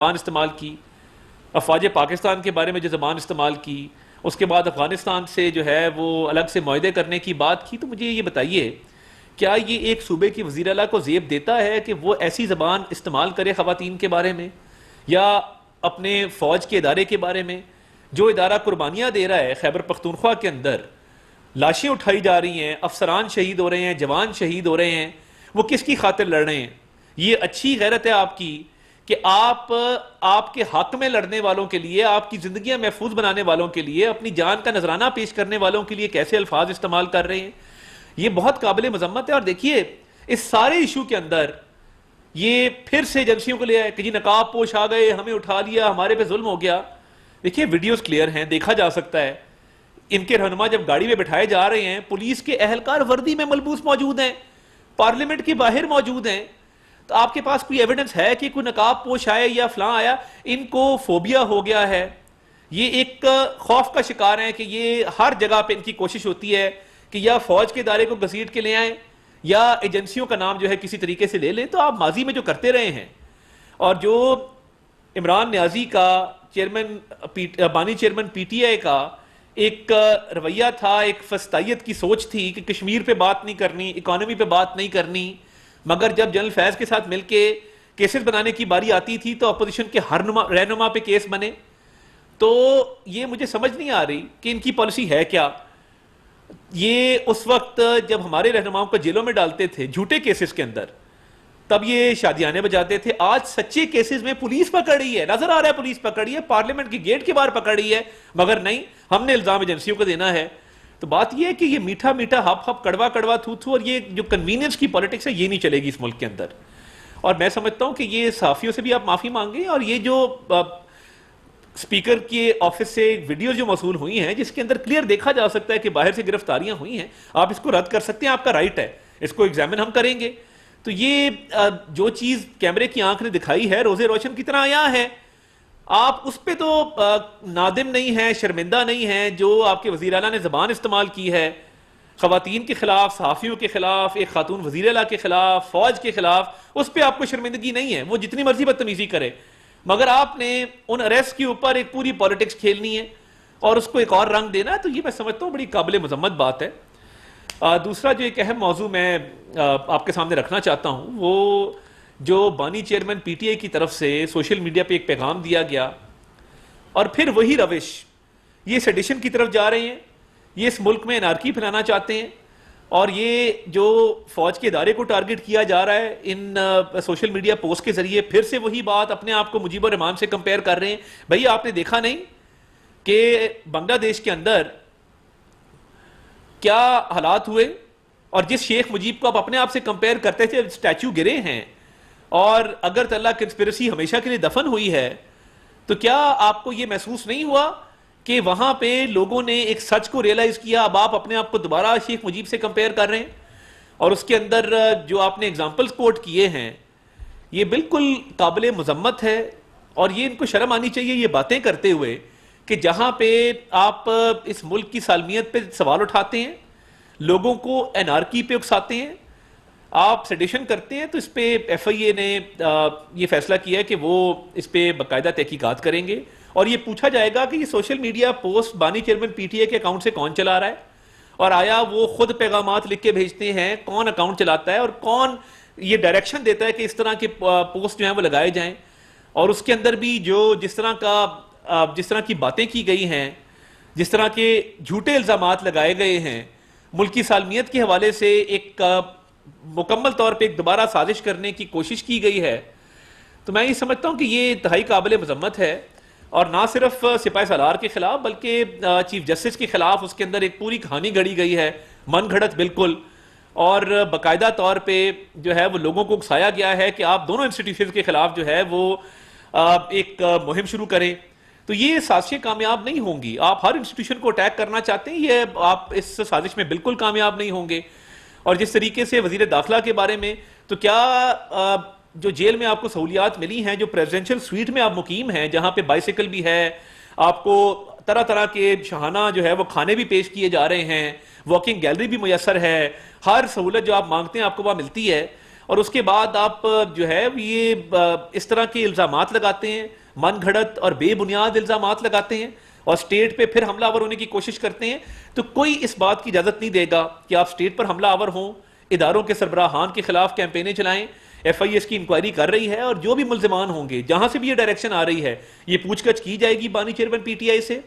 زبان استعمال کی، افواج پاکستان کے بارے میں جو زبان استعمال کی، اس کے بعد افغانستان سے جو ہے وہ الگ سے معاہدے کرنے کی بات کی، تو مجھے یہ بتائیے کیا یہ ایک صوبے کی وزیر اعلیٰ کو زیب دیتا ہے کہ وہ ایسی زبان استعمال کرے خواتین کے بارے میں یا اپنے فوج کے ادارے کے بارے میں؟ جو ادارہ قربانیاں دے رہا ہے خیبر پختونخوا کے اندر، لاشیں اٹھائی جا رہی ہیں، افسران شہید ہو رہے ہیں، جوان شہید ہو رہے ہیں، وہ کس کی خاطر لڑ رہے ہیں؟ یہ اچھی غیرت ہے آپ کی کہ آپ کے حق میں لڑنے والوں کے لیے، آپ کی زندگیاں محفوظ بنانے والوں کے لیے، اپنی جان کا نذرانہ پیش کرنے والوں کے لیے کیسے الفاظ استعمال کر رہے ہیں؟ یہ بہت قابل مذمت ہے۔ اور دیکھیے اس سارے ایشو کے اندر یہ پھر سے ایجنسیوں کو لے آئے کہ جی نقاب پوش آ گئے، ہمیں اٹھا لیا، ہمارے پہ ظلم ہو گیا۔ دیکھیے ویڈیوز کلیئر ہیں، دیکھا جا سکتا ہے، ان کے رہنما جب گاڑی میں بٹھائے جا رہے ہیں، پولیس کے اہلکار وردی میں ملبوس موجود ہیں، پارلیمنٹ کے باہر موجود ہیں۔ تو آپ کے پاس کوئی ایویڈنس ہے کہ کوئی نقاب پوش آئے یا فلاں آیا؟ ان کو فوبیا ہو گیا ہے، یہ ایک خوف کا شکار ہیں کہ یہ ہر جگہ پہ ان کی کوشش ہوتی ہے کہ یا فوج کے ادارے کو گھسیٹ کے لے آئیں یا ایجنسیوں کا نام جو ہے کسی طریقے سے لے لیں۔ تو آپ ماضی میں جو کرتے رہے ہیں، اور جو عمران نیازی کا بانی چیئرمین پی ٹی آئی کا ایک رویہ تھا، ایک فسطائیت کی سوچ تھی کہ کشمیر پہ بات نہیں کرنی، اکانومی پہ بات نہیں کرنی، مگر جب جنرل فیض کے ساتھ مل کے کیسز بنانے کی باری آتی تھی تو اپوزیشن کے ہر رہنما پہ کیس بنے۔ تو یہ مجھے سمجھ نہیں آ رہی کہ ان کی پالیسی ہے کیا۔ یہ اس وقت جب ہمارے رہنماؤں کو جیلوں میں ڈالتے تھے جھوٹے کیسز کے اندر، تب یہ شادیانے بجاتے تھے۔ آج سچے کیسز میں پولیس پکڑ رہی ہے، نظر آ رہا ہے پولیس پکڑ رہی ہے، پارلیمنٹ کی گیٹ کے باہر پکڑ رہی ہے، مگر نہیں، ہم نے الزام ایجنسیوں کو دینا ہے۔ تو بات یہ ہے کہ یہ میٹھا میٹھا ہپ ہپ کڑوا کڑوا تھو تھو، اور یہ جو کنوینئنس کی پالیٹکس ہے یہ نہیں چلے گی اس ملک کے اندر۔ اور میں سمجھتا ہوں کہ یہ صحافیوں سے بھی آپ معافی مانگیں، اور یہ جو اسپیکر کے آفس سے ویڈیوز جو موصول ہوئی ہیں جس کے اندر کلیئر دیکھا جا سکتا ہے کہ باہر سے گرفتاریاں ہوئی ہیں، آپ اس کو رد کر سکتے ہیں، آپ کا رائٹ ہے، اس کو ایگزامن ہم کریں گے۔ تو یہ جو چیز کیمرے کی آنکھ نے دکھائی ہے روزے روشن کی طرح عیاں ہے، آپ اس پہ تو نادم نہیں ہیں، شرمندہ نہیں ہیں۔ جو آپ کے وزیر اعلیٰ نے زبان استعمال کی ہے خواتین کے خلاف، صحافیوں کے خلاف، ایک خاتون وزیر اعلیٰ کے خلاف، فوج کے خلاف، اس پہ آپ کو شرمندگی نہیں ہے، وہ جتنی مرضی بدتمیزی کرے، مگر آپ نے ان اریسٹ کے اوپر ایک پوری پالیٹکس کھیلنی ہے اور اس کو ایک اور رنگ دینا ہے۔ تو یہ میں سمجھتا ہوں بڑی قابل مذمت بات ہے۔ دوسرا جو ایک اہم موضوع میں آپ کے سامنے رکھنا چاہتا ہوں، وہ جو بانی چیئرمین پی ٹی آئی کی طرف سے سوشل میڈیا پہ ایک پیغام دیا گیا، اور پھر وہی روش، یہ سیڈیشن کی طرف جا رہے ہیں، یہ اس ملک میں انارکی پھیلانا چاہتے ہیں، اور یہ جو فوج کے ادارے کو ٹارگٹ کیا جا رہا ہے ان سوشل میڈیا پوسٹ کے ذریعے، پھر سے وہی بات، اپنے آپ کو مجیب الرحمان سے کمپیئر کر رہے ہیں۔ بھئی آپ نے دیکھا نہیں کہ بنگلہ دیش کے اندر کیا حالات ہوئے، اور جس شیخ مجیب کو آپ اپنے آپ سے کمپیئر کرتے تھے اسٹیچو گرے ہیں، اور اگر تعالیٰ کنسپیرسی ہمیشہ کے لیے دفن ہوئی ہے، تو کیا آپ کو یہ محسوس نہیں ہوا کہ وہاں پہ لوگوں نے ایک سچ کو ریئلائز کیا؟ اب آپ اپنے آپ کو دوبارہ شیخ مجیب سے کمپیئر کر رہے ہیں، اور اس کے اندر جو آپ نے اگزامپلز کوٹ کیے ہیں یہ بالکل قابل مذمت ہے، اور یہ ان کو شرم آنی چاہیے یہ باتیں کرتے ہوئے کہ جہاں پہ آپ اس ملک کی سالمیت پہ سوال اٹھاتے ہیں، لوگوں کو انارکی پہ اکساتے ہیں، آپ سیڈیشن کرتے ہیں۔ تو اس پہ ایف آئی اے نے یہ فیصلہ کیا ہے کہ وہ اس پہ باقاعدہ تحقیقات کریں گے، اور یہ پوچھا جائے گا کہ یہ سوشل میڈیا پوسٹ بانی چیئرمین پی ٹی آئی کے اکاؤنٹ سے کون چلا رہا ہے، اور آیا وہ خود پیغامات لکھ کے بھیجتے ہیں، کون اکاؤنٹ چلاتا ہے، اور کون یہ ڈائریکشن دیتا ہے کہ اس طرح کے پوسٹ جو ہیں وہ لگائے جائیں۔ اور اس کے اندر بھی جس طرح کی باتیں کی گئی ہیں، جس طرح کے جھوٹے الزامات لگائے گئے ہیں، ملکی سالمیت کے حوالے سے ایک مکمل طور پہ ایک دوبارہ سازش کرنے کی کوشش کی گئی ہے، تو میں یہ سمجھتا ہوں کہ یہ انتہائی قابل مذمت ہے۔ اور نہ صرف سپاہی سالار کے خلاف بلکہ چیف جسٹس کے خلاف اس کے اندر ایک پوری کہانی گھڑی گئی ہے، من گھڑت بالکل، اور باقاعدہ طور پہ جو ہے وہ لوگوں کو اکسایا گیا ہے کہ آپ دونوں انسٹیٹیوشنز کے خلاف جو ہے وہ ایک مہم شروع کریں۔ تو یہ سازشیں کامیاب نہیں ہوں گی۔ آپ ہر انسٹیٹیوشن کو اٹیک کرنا چاہتے ہیں، یہ آپ اس سازش میں بالکل کامیاب نہیں ہوں گے۔ اور جس طریقے سے وزیر داخلہ کے بارے میں، تو کیا جو جیل میں آپ کو سہولیات ملی ہیں، جو پریزیڈنشل سویٹ میں آپ مقیم ہیں، جہاں پہ بائیسیکل بھی ہے، آپ کو طرح طرح کے شاہانہ جو ہے وہ کھانے بھی پیش کیے جا رہے ہیں، واکنگ گیلری بھی میسر ہے، ہر سہولت جو آپ مانگتے ہیں آپ کو وہاں ملتی ہے، اور اس کے بعد آپ جو ہے یہ اس طرح کے الزامات لگاتے ہیں، من گھڑت اور بے بنیاد الزامات لگاتے ہیں، اور اسٹیٹ پہ پھر حملہ آور ہونے کی کوشش کرتے ہیں، تو کوئی اس بات کی اجازت نہیں دے گا کہ آپ اسٹیٹ پر حملہ آور ہوں، اداروں کے سربراہان کے خلاف کیمپینیں چلائیں۔ ایف آئی ایس کی انکوائری کر رہی ہے، اور جو بھی ملزمان ہوں گے، جہاں سے بھی یہ ڈائریکشن آ رہی ہے، یہ پوچھ گچھ کی جائے گی بانی چیئرمین پی ٹی آئی سے،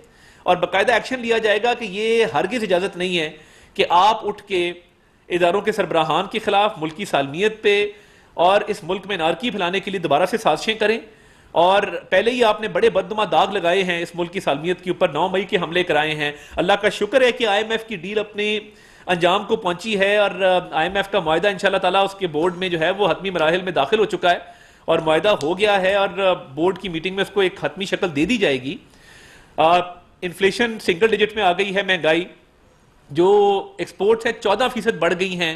اور باقاعدہ ایکشن لیا جائے گا کہ یہ ہرگز اجازت نہیں ہے کہ آپ اٹھ کے اداروں کے سربراہان کے خلاف، ملکی سالمیت پہ اور اس ملک میں نارکی پھیلانے کے لیے دوبارہ سے سازشیں کریں۔ اور پہلے ہی آپ نے بڑے بدنما داغ لگائے ہیں اس ملک کی سالمیت کے اوپر، 9 مئی کے حملے کرائے ہیں۔ اللہ کا شکر ہے کہ آئی ایم ایف کی ڈیل اپنے انجام کو پہنچی ہے، اور آئی ایم ایف کا معاہدہ انشاءاللہ تعالیٰ اس کے بورڈ میں جو ہے وہ حتمی مراحل میں داخل ہو چکا ہے، اور معاہدہ ہو گیا ہے، اور بورڈ کی میٹنگ میں اس کو ایک حتمی شکل دے دی جائے گی۔ انفلیشن سنگل ڈیجٹ میں آ گئی ہے، مہنگائی جو ایکسپورٹس ہے 14% بڑھ گئی ہیں،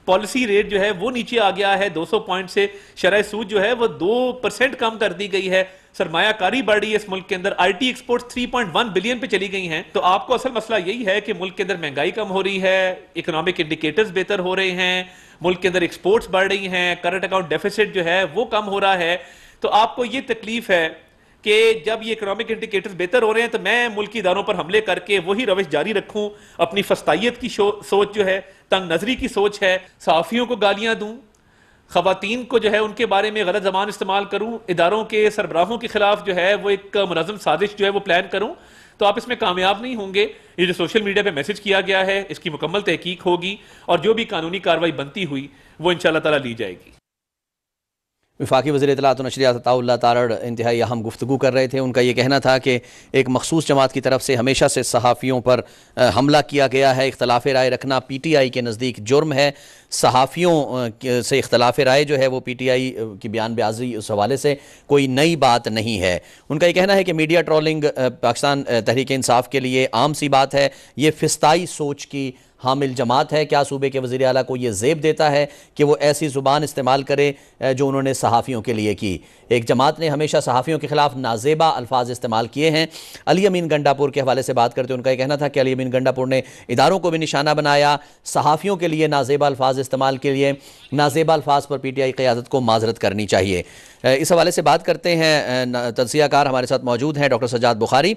پالیسی ریٹ جو ہے وہ نیچے آ گیا ہے 200 پوائنٹ سے، شرح سود جو ہے وہ 2% کم کر دی گئی ہے، سرمایہ کاری بڑھ رہی ہے اس ملک کے اندر، آئی ٹی ایکسپورٹس 3.1 بلین پہ چلی گئی ہیں۔ تو آپ کو اصل مسئلہ یہی ہے کہ ملک کے اندر مہنگائی کم ہو رہی ہے، اکنامک انڈیکیٹرز بہتر ہو رہے ہیں، ملک کے اندر ایکسپورٹس بڑھ رہی ہیں، کرنٹ اکاؤنٹ ڈیفیسٹ جو ہے وہ کم ہو رہا ہے۔ تو آپ کو یہ تکلیف ہے کہ جب یہ اکنامک انڈیکیٹرز بہتر ہو رہے ہیں تو میں ملکی اداروں پر حملے کر کے وہی روش جاری رکھوں، اپنی فسطائیت کی سوچ جو ہے، تنگ نظری کی سوچ ہے، صحافیوں کو گالیاں دوں، خواتین کو جو ہے ان کے بارے میں غلط زبان استعمال کروں، اداروں کے سربراہوں کے خلاف جو ہے وہ ایک منظم سازش جو ہے وہ پلان کروں، تو آپ اس میں کامیاب نہیں ہوں گے۔ یہ جو سوشل میڈیا پہ میسج کیا گیا ہے اس کی مکمل تحقیق ہوگی، اور جو بھی قانونی کارروائی بنتی ہوئی وہ انشاءاللہ تعالیٰ لی جائے گی۔ وفاقی وزیر اطلاعات و نشریات عطاء اللہ تارڑ انتہائی اہم گفتگو کر رہے تھے۔ ان کا یہ کہنا تھا کہ ایک مخصوص جماعت کی طرف سے ہمیشہ سے صحافیوں پر حملہ کیا گیا ہے، اختلاف رائے رکھنا پی ٹی آئی کے نزدیک جرم ہے، صحافیوں سے اختلاف رائے جو ہے وہ پی ٹی آئی کی بیان بازی اس حوالے سے کوئی نئی بات نہیں ہے۔ ان کا یہ کہنا ہے کہ میڈیا ٹرولنگ پاکستان تحریک انصاف کے لیے عام سی بات ہے، یہ فسطائی سوچ کی حامل جماعت ہے۔ کیا صوبے کے وزیر اعلیٰ کو یہ زیب دیتا ہے کہ وہ ایسی زبان استعمال کرے جو انہوں نے صحافیوں کے لیے کی؟ ایک جماعت نے ہمیشہ صحافیوں کے خلاف نازیبا الفاظ استعمال کیے ہیں۔ علی امین گنڈاپور کے حوالے سے بات کرتے ان کا یہ کہنا تھا کہ علی امین گنڈاپور نے اداروں کو بھی نشانہ بنایا، صحافیوں کے لیے نازیبا الفاظ استعمال کے لیے نازیبا الفاظ پر پی ٹی آئی قیادت کو معذرت کرنی چاہیے۔ اس حوالے سے بات کرتے ہیں، تجزیہ کار ہمارے ساتھ موجود ہیں ڈاکٹر سجاد بخاری۔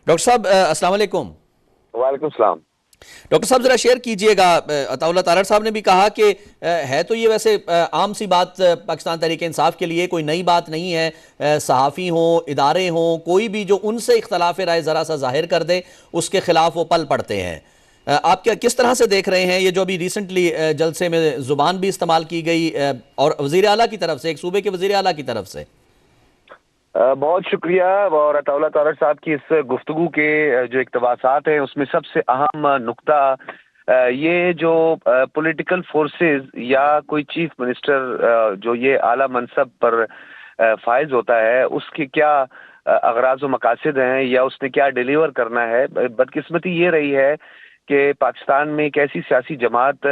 ڈاکٹر صاحب السلام علیکم۔ وعلیکم السلام۔ ڈاکٹر صاحب ذرا شیئر کیجئے گا، عطاء اللہ تارڑ صاحب نے بھی کہا کہ ہے تو یہ ویسے عام سی بات پاکستان تحریک انصاف کے لیے، کوئی نئی بات نہیں ہے، صحافی ہوں، ادارے ہوں، کوئی بھی جو ان سے اختلاف رائے ذرا سا ظاہر کر دے اس کے خلاف وہ پل پڑتے ہیں۔ آپ کیا کس طرح سے دیکھ رہے ہیں یہ جو ابھی ریسنٹلی جلسے میں زبان بھی استعمال کی گئی اور وزیر اعلیٰ کی طرف سے، ایک صوبے کے وزیر اعلیٰ کی طرف سے؟ بہت شکریہ، اور عطاء اللہ تارڑ صاحب کی اس گفتگو کے جو اقتباسات ہیں اس میں سب سے اہم نقطہ یہ جو پولیٹیکل فورسز یا کوئی چیف منسٹر جو یہ اعلیٰ منصب پر فائز ہوتا ہے اس کے کیا اغراض و مقاصد ہیں یا اس نے کیا ڈیلیور کرنا ہے۔ بدقسمتی یہ رہی ہے کہ پاکستان میں ایک ایسی سیاسی جماعت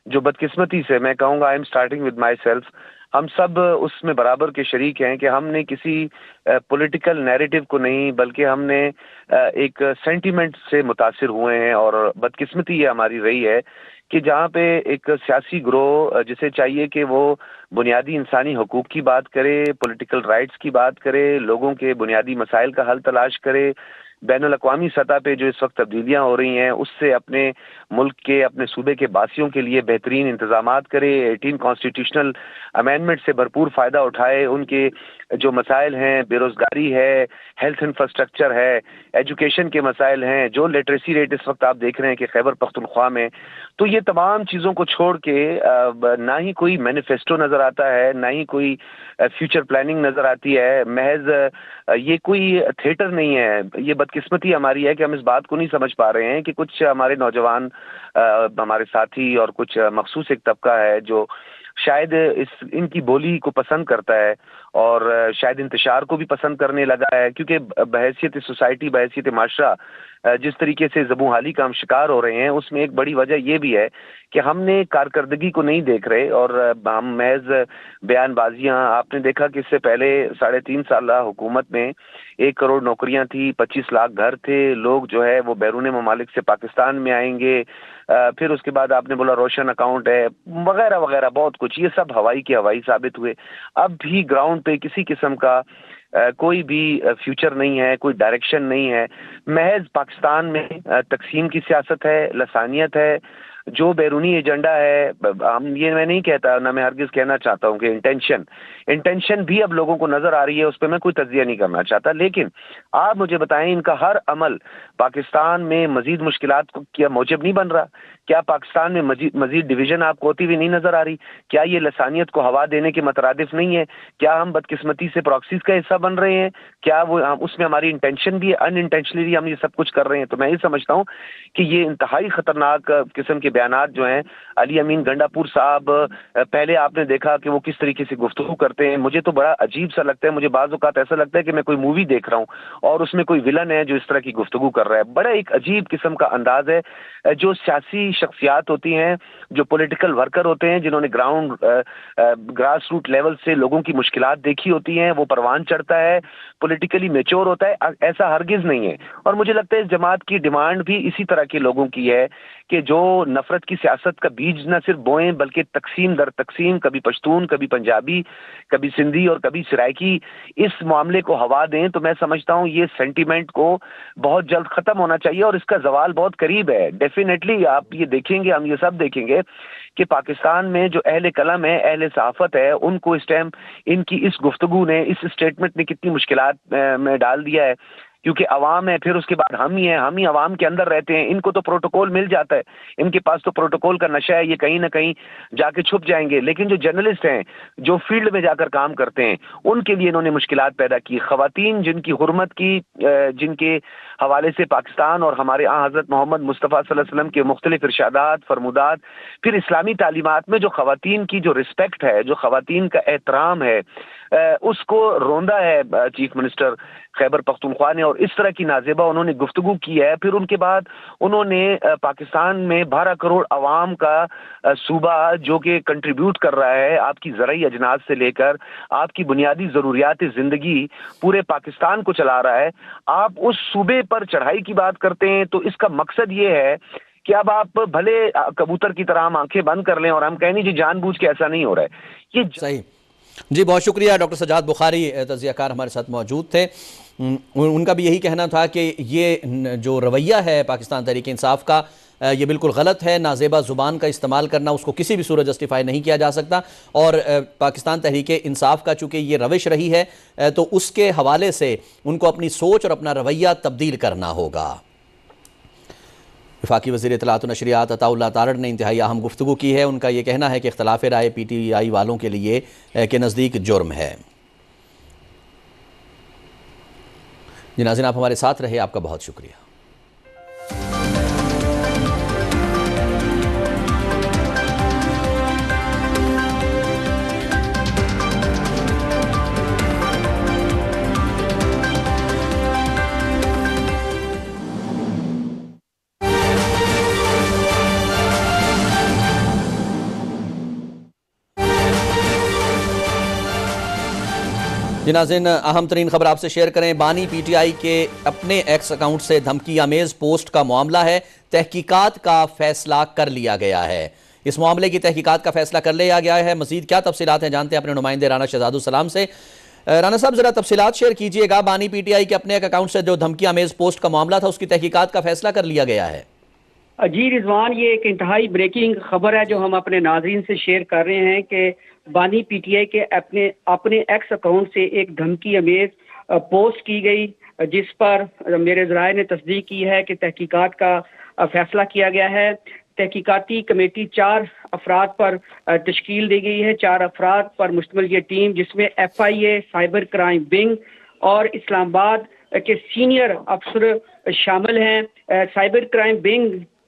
جو بدقسمتی سے میں کہوں گا، I am starting with myself, ہم سب اس میں برابر کے شریک ہیں کہ ہم نے کسی پولیٹیکل نیریٹو کو نہیں بلکہ ہم نے ایک سینٹیمنٹ سے متاثر ہوئے ہیں، اور بدقسمتی یہ ہماری رہی ہے کہ جہاں پہ ایک سیاسی گروہ جسے چاہیے کہ وہ بنیادی انسانی حقوق کی بات کرے، پولیٹیکل رائٹس کی بات کرے، لوگوں کے بنیادی مسائل کا حل تلاش کرے، بین الاقوامی سطح پہ جو اس وقت تبدیلیاں ہو رہی ہیں اس سے اپنے ملک کے، اپنے صوبے کے باسیوں کے لیے بہترین انتظامات کرے، 18 کانسٹیٹیوشنل امینڈمنٹ سے بھرپور فائدہ اٹھائے، ان کے جو مسائل ہیں، بے روزگاری ہے، ہیلتھ انفراسٹرکچر ہے، ایجوکیشن کے مسائل ہیں، جو لٹریسی ریٹ اس وقت آپ دیکھ رہے ہیں کہ خیبر پختونخوا میں، تو یہ تمام چیزوں کو چھوڑ کے نہ ہی کوئی مینیفیسٹو نظر آتا ہے، نہ ہی کوئی فیوچر پلاننگ نظر آتی ہے، محض یہ کوئی تھیٹر نہیں ہے۔ یہ بدقسمتی ہماری ہے کہ ہم اس بات کو نہیں سمجھ پا رہے ہیں کہ کچھ ہمارے نوجوان، ہمارے ساتھی اور کچھ مخصوص ایک طبقہ ہے جو شاید ان کی بولی کو پسند کرتا ہے، اور شاید انتشار کو بھی پسند کرنے لگا ہے، کیونکہ بحیثیت سوسائٹی، بحیثیت معاشرہ جس طریقے سے زبوں حالی کا ہم شکار ہو رہے ہیں، اس میں ایک بڑی وجہ یہ بھی ہے کہ ہم نے کارکردگی کو نہیں دیکھ رہے، اور ہم محض بیان بازیاں. آپ نے دیکھا کہ اس سے پہلے 3.5 سالہ حکومت میں 1 کروڑ نوکریاں تھی، 25 لاکھ گھر تھے، لوگ جو ہے وہ بیرون ممالک سے پاکستان میں آئیں گے، پھر اس کے بعد آپ نے بولا روشن اکاؤنٹ ہے وغیرہ وغیرہ بہت کچھ، یہ سب ہوائی کے ہوائی ثابت ہوئے. اب بھی گراؤنڈ پہ کسی قسم کا کوئی بھی فیوچر نہیں ہے، کوئی ڈائریکشن نہیں ہے. محض پاکستان میں تقسیم کی سیاست ہے، لسانیت ہے. جو بیرونی ایجنڈا ہے، یہ میں نہیں کہتا، نہ میں ہرگز کہنا چاہتا ہوں کہ انٹینشن بھی اب لوگوں کو نظر آ رہی ہے، اس پہ میں کوئی تجزیہ نہیں کرنا چاہتا، لیکن آپ مجھے بتائیں ان کا ہر عمل پاکستان میں مزید مشکلات کو کیا موجب نہیں بن رہا؟ کیا پاکستان میں مزید ڈویژن آپ کو ہوتی ہوئی نہیں نظر آ رہی؟ کیا یہ لسانیت کو ہوا دینے کے مترادف نہیں ہے؟ کیا ہم بدقسمتی سے پراکسیز کا حصہ بن رہے ہیں؟ کیا وہ اس میں ہماری انٹینشن بھی ہے، ان انٹینشنلی ہم یہ سب کچھ کر رہے ہیں؟ تو میں یہ سمجھتا ہوں کہ یہ انتہائی خطرناک قسم کے بیانات جو ہیں. علی امین گنڈا پور صاحب، پہلے آپ نے دیکھا کہ وہ کس طریقے سے گفتگو کرتے ہیں، مجھے تو بڑا عجیب سا لگتا ہے. مجھے بعض اوقات ایسا لگتا ہے کہ میں کوئی مووی دیکھ رہا ہوں اور اس میں کوئی ولن ہے جو اس طرح کی گفتگو کر رہا ہے. بڑا ایک عجیب قسم کا انداز ہے. جو سیاسی شخصیات ہوتی ہیں، جو پولیٹیکل ورکر ہوتے ہیں، جنہوں نے گراس روٹ لیول سے لوگوں کی مشکلات دیکھی ہوتی ہیں، وہ پروان چڑھتا ہے، پولیٹیکلی میچور ہوتا ہے. ایسا ہرگز نہیں ہے. اور مجھے لگتا ہے اس جماعت کی ڈیمانڈ بھی اسی طرح کے لوگوں کی ہے کہ جو نفرت کی سیاست کا بیج نہ صرف بوئیں بلکہ تقسیم در تقسیم، کبھی پشتون، کبھی پنجابی، کبھی سندھی اور کبھی سرائکی، اس معاملے کو ہوا دیں. تو میں سمجھتا ہوں یہ سینٹیمنٹ کو بہت جلد ختم ہونا چاہیے، اور اس کا زوال بہت قریب ہے. ڈیفینیٹلی آپ یہ دیکھیں گے، ہم یہ سب دیکھیں گے کہ پاکستان میں جو اہل قلم ہے، اہل صحافت ہے، ان کو اس ٹائم ان کی اس گفتگو نے، اس اسٹیٹمنٹ نے کتنی مشکلات میں ڈال دیا ہے. کیونکہ عوام ہے، پھر اس کے بعد ہم ہی ہیں، ہم ہی عوام کے اندر رہتے ہیں. ان کو تو پروٹوکول مل جاتا ہے، ان کے پاس تو پروٹوکول کا نشہ ہے، یہ کہیں نہ کہیں جا کے چھپ جائیں گے. لیکن جو جرنلسٹ ہیں، جو فیلڈ میں جا کر کام کرتے ہیں، ان کے لیے انہوں نے مشکلات پیدا کی. خواتین جن کی حرمت کی، جن کے حوالے سے پاکستان اور ہمارے حضرت محمد مصطفیٰ صلی اللہ علیہ وسلم کے مختلف ارشادات، فرمودات، پھر اسلامی تعلیمات میں جو خواتین کی جو رسپیکٹ ہے، جو خواتین کا احترام ہے، اس کو روندا ہے چیف منسٹر خیبر پختونخوا نے. اور اس طرح کی نازیبہ انہوں نے گفتگو کی ہے. پھر ان کے بعد انہوں نے پاکستان میں 12 کروڑ عوام کا صوبہ جو کہ کنٹریبیوٹ کر رہا ہے آپ کی زرعی اجناس سے لے کر آپ کی بنیادی ضروریات زندگی، پورے پاکستان کو چلا رہا ہے. آپ اس صوبے پر چڑھائی کی بات کرتے ہیں تو اس کا مقصد یہ ہے کہ اب آپ بھلے کبوتر کی طرح ہم آنکھیں بند کر لیں اور ہم کہیں نہیں جی جان بوجھ کے ایسا نہیں ہو رہا ہے. یہ صحیح. جی بہت شکریہ. ڈاکٹر سجاد بخاری تجزیہ کار ہمارے ساتھ موجود تھے. ان کا بھی یہی کہنا تھا کہ یہ جو رویہ ہے پاکستان تحریک انصاف کا، یہ بالکل غلط ہے. نازیبہ زبان کا استعمال کرنا اس کو کسی بھی صورت جسٹیفائی نہیں کیا جا سکتا، اور پاکستان تحریک انصاف کا چونکہ یہ روش رہی ہے تو اس کے حوالے سے ان کو اپنی سوچ اور اپنا رویہ تبدیل کرنا ہوگا. وفاقی وزیر اطلاعات و نشریات عطا اللہ تارڑ نے انتہائی اہم گفتگو کی ہے. ان کا یہ کہنا ہے کہ اختلاف رائے پی ٹی آئی والوں کے لیے کے نزدیک جرم ہے. جی ناظرین، آپ ہمارے ساتھ رہے، آپ کا بہت شکریہ. جی ناظرین، اہم ترین خبر آپ سے شیئر کریں. بانی پی ٹی آئی کے اپنے ایکس اکاؤنٹ سے دھمکی آمیز پوسٹ کا معاملہ ہے. تحقیقات کا فیصلہ کر لیا گیا ہے. اس معاملے کی تحقیقات کا فیصلہ کر لیا گیا ہے. مزید کیا تفصیلات ہیں جانتے ہیں اپنے نمائندے رانا شہزاد السلام سے. رانا صاحب ذرا تفصیلات شیئر کیجئے گا. بانی پی ٹی آئی کے اپنے ایک اکاؤنٹ سے جو دھمکی آمیز پوسٹ کا معاملہ تھا، اس کی تحقیقات کا فیصلہ کر لیا گیا ہے. جی رضوان، یہ ایک انتہائی بریکنگ خبر ہے جو ہم اپنے ناظرین سے شیئر کر رہے ہیں کہ بانی پی ٹی آئی کے اپنے ایکس اکاؤنٹ سے ایک دھمکی امیز پوسٹ کی گئی، جس پر میرے ذرائع نے تصدیق کی ہے کہ تحقیقات کا فیصلہ کیا گیا ہے. تحقیقاتی کمیٹی 4 افراد پر تشکیل دی گئی ہے. 4 افراد پر مشتمل یہ ٹیم، جس میں ایف آئی اے، سائبر کرائم ونگ اور اسلام آباد کے سینئر افسر شامل ہیں. سائبر کرائم ونگ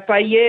FIA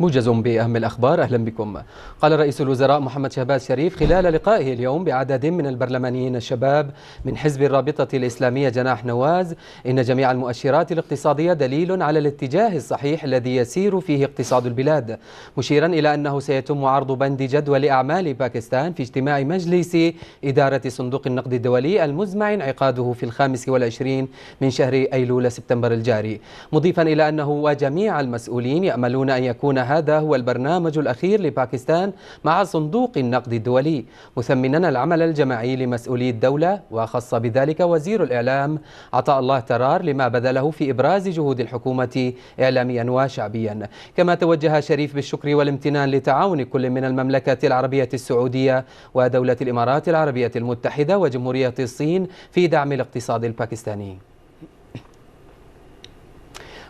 موجز بأهم الأخبار، أهلا بكم. قال رئيس الوزراء محمد شهباز شريف خلال لقائه اليوم بعدد من البرلمانيين الشباب من حزب الرابطة الإسلامية جناح نواز إن جميع المؤشرات الاقتصادية دليل على الاتجاه الصحيح الذي يسير فيه اقتصاد البلاد، مشيرا إلى أنه سيتم عرض بند جدول أعمال باكستان في اجتماع مجلس إدارة صندوق النقد الدولي المزمع انعقاده في 25 من شهر أيلول سبتمبر الجاري، مضيفا إلى أنه وجميع المسؤولين يأملون أن يكون هذا هو البرنامج الأخير لباكستان مع صندوق النقد الدولي، مثمنا العمل الجماعي لمسؤولي الدولة، وخص بذلك وزير الإعلام عطاء الله ترار لما بذله في إبراز جهود الحكومة إعلاميا وشعبيا. كما توجه شريف بالشكر والامتنان لتعاون كل من المملكة العربية السعودية ودولة الإمارات العربية المتحدة وجمهورية الصين في دعم الاقتصاد الباكستاني.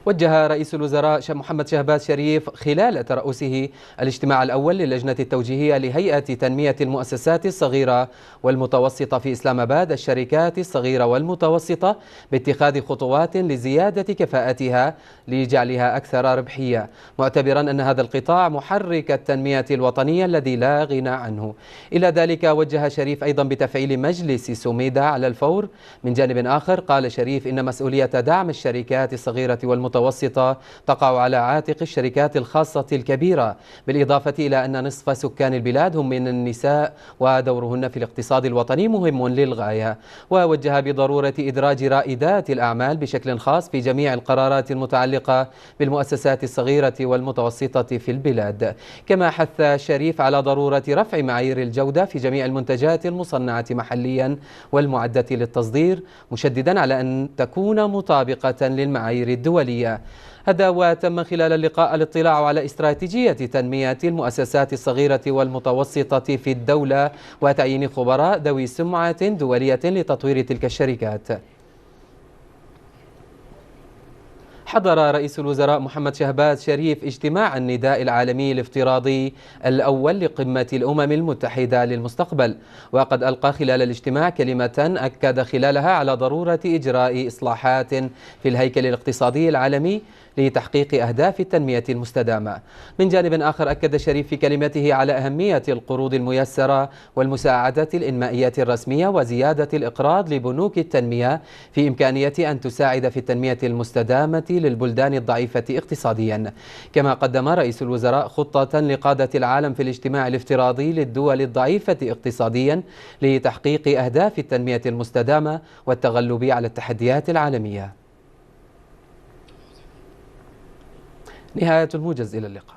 وجه رئيس الوزراء محمد شهباز شريف خلال ترأسه الاجتماع الأول للجنة التوجيهية لهيئة تنمية المؤسسات الصغيرة والمتوسطة في إسلام آباد الشركات الصغيرة والمتوسطة باتخاذ خطوات لزيادة كفاءتها لجعلها أكثر ربحية، معتبرا أن هذا القطاع محرك التنمية الوطنية الذي لا غنى عنه. إلى ذلك وجه شريف أيضا بتفعيل مجلس سوميدا على الفور. من جانب آخر قال شريف إن مسؤولية دعم الشركات الصغيرة والمتوسطة تقع على عاتق الشركات الخاصة الكبيرة، بالإضافة إلى أن نصف سكان البلاد هم من النساء ودورهن في الاقتصاد الوطني مهم للغاية. ووجه بضرورة إدراج رائدات الأعمال بشكل خاص في جميع القرارات المتعلقة بالمؤسسات الصغيرة والمتوسطة في البلاد. كما حث شريف على ضرورة رفع معايير الجودة في جميع المنتجات المصنعة محليا والمعدة للتصدير، مشددا على أن تكون مطابقة للمعايير الدولية. هذا وتم خلال اللقاء الاطلاع على استراتيجية تنمية المؤسسات الصغيرة والمتوسطة في الدولة وتعيين خبراء ذوي سمعة دولية لتطوير تلك الشركات. حضر رئيس الوزراء محمد شهباز شريف اجتماع النداء العالمي الافتراضي الأول لقمة الأمم المتحدة للمستقبل، وقد ألقى خلال الاجتماع كلمة أكد خلالها على ضرورة إجراء إصلاحات في الهيكل الاقتصادي العالمي لتحقيق أهداف التنمية المستدامة. من جانب آخر أكد شريف في كلمته على أهمية القروض الميسرة والمساعدة الإنمائية الرسمية وزيادة الإقراض لبنوك التنمية في إمكانية أن تساعد في التنمية المستدامة للبلدان الضعيفة اقتصاديا. كما قدم رئيس الوزراء خطة لقادة العالم في الاجتماع الافتراضي للدول الضعيفة اقتصاديا لتحقيق أهداف التنمية المستدامة والتغلب على التحديات العالمية. نهاية الموجز، إلى اللقاء.